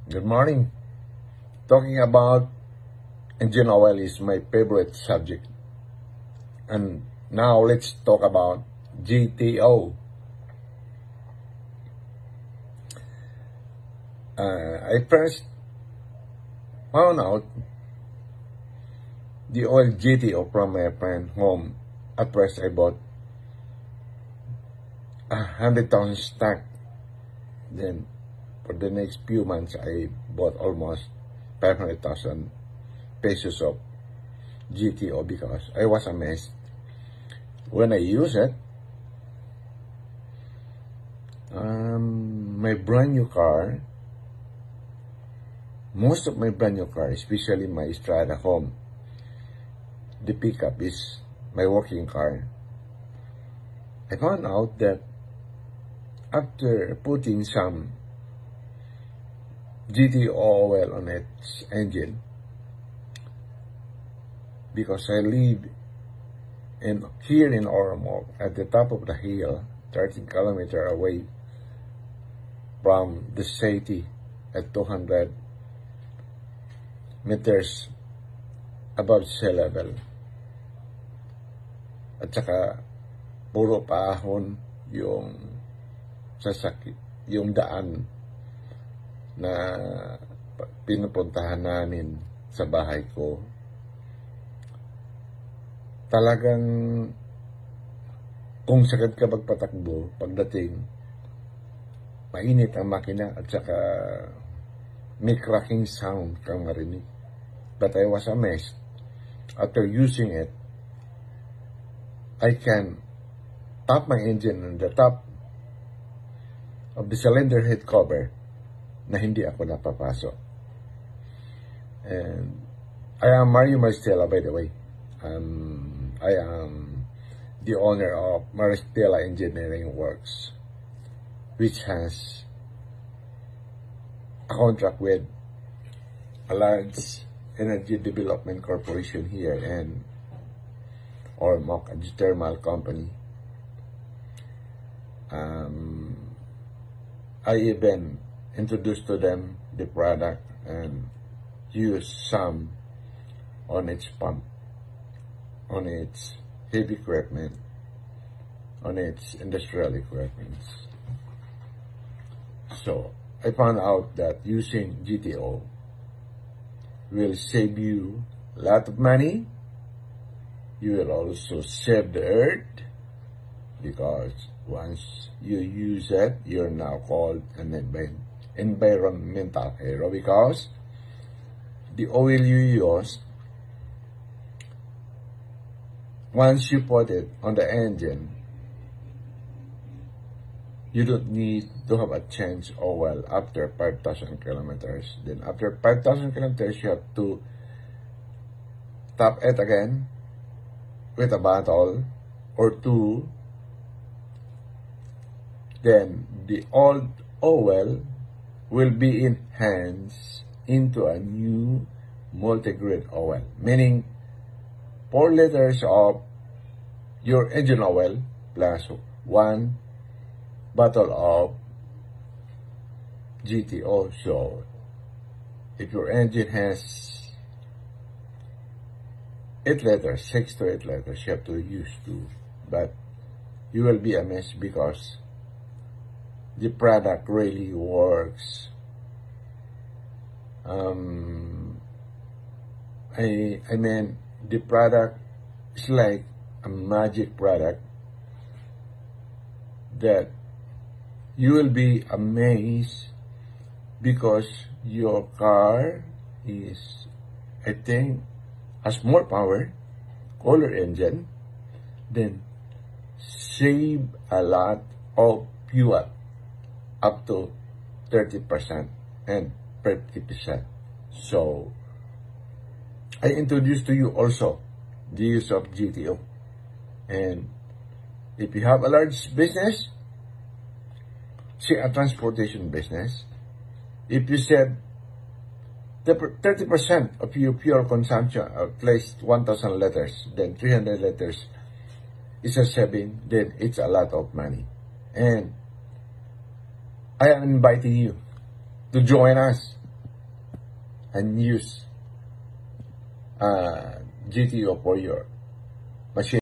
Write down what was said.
Good morning. Talking about engine oil is my favorite subject. And now let's talk about GTO. I first found out the oil GTO from my friend home. At first I bought 100,000 stock. Then for the next few months, I bought almost 500,000 pesos of GTO because I was amazed. When I use it, my brand new car, most of my brand new car, especially my Strada home, the pickup is my working car. I found out that after putting some GTO oil on its engine, because I live here in Ormoc at the top of the hill, 13 kilometers away from the city at 200 meters above sea level. At saka puro paahon yung daan na pinupuntahan namin sa bahay ko. Talagang kung sakit ka magpatakbo, pagdating mainit ang makina at saka may cracking sound kang marinig. But I was amazed. After using it, I can tap my engine on the top of the cylinder head cover na hindi ako napapasok. And I am Mario Maristella, by the way. I am the owner of Maristella Engineering Works, which has a contract with a large energy development corporation here in Ormoc, a geothermal company. I even introduced to them the product and use some on its pump, on its heavy equipment, on its industrial equipment. So I found out that using GTO will save you a lot of money. You will also save the earth, because once you use it, you're now called an environmental hero, because the oil you use, once you put it on the engine, you don't need to have a change oil after 5,000 kilometers. Then after 5,000 kilometers, you have to tap it again with a bottle or two. Then the old oil will be enhanced into a new multi-grade oil, meaning 4 liters of your engine oil plus 1 bottle of GTO. So if your engine has 8 liters, 6 to 8 liters, you have to use 2. But you will be amazed because the product really works. I mean, the product is like a magic product that you will be amazed, because your car is, I think, has more power, cooler engine, then save a lot of fuel, up to 30% and 50%. So I introduced to you also the use of GTO. And if you have a large business, say a transportation business, if you said 30% of your fuel consumption, at least 1,000 liters, then 300 liters is a saving, then it's a lot of money. And I am inviting you to join us and use GTO for your machine.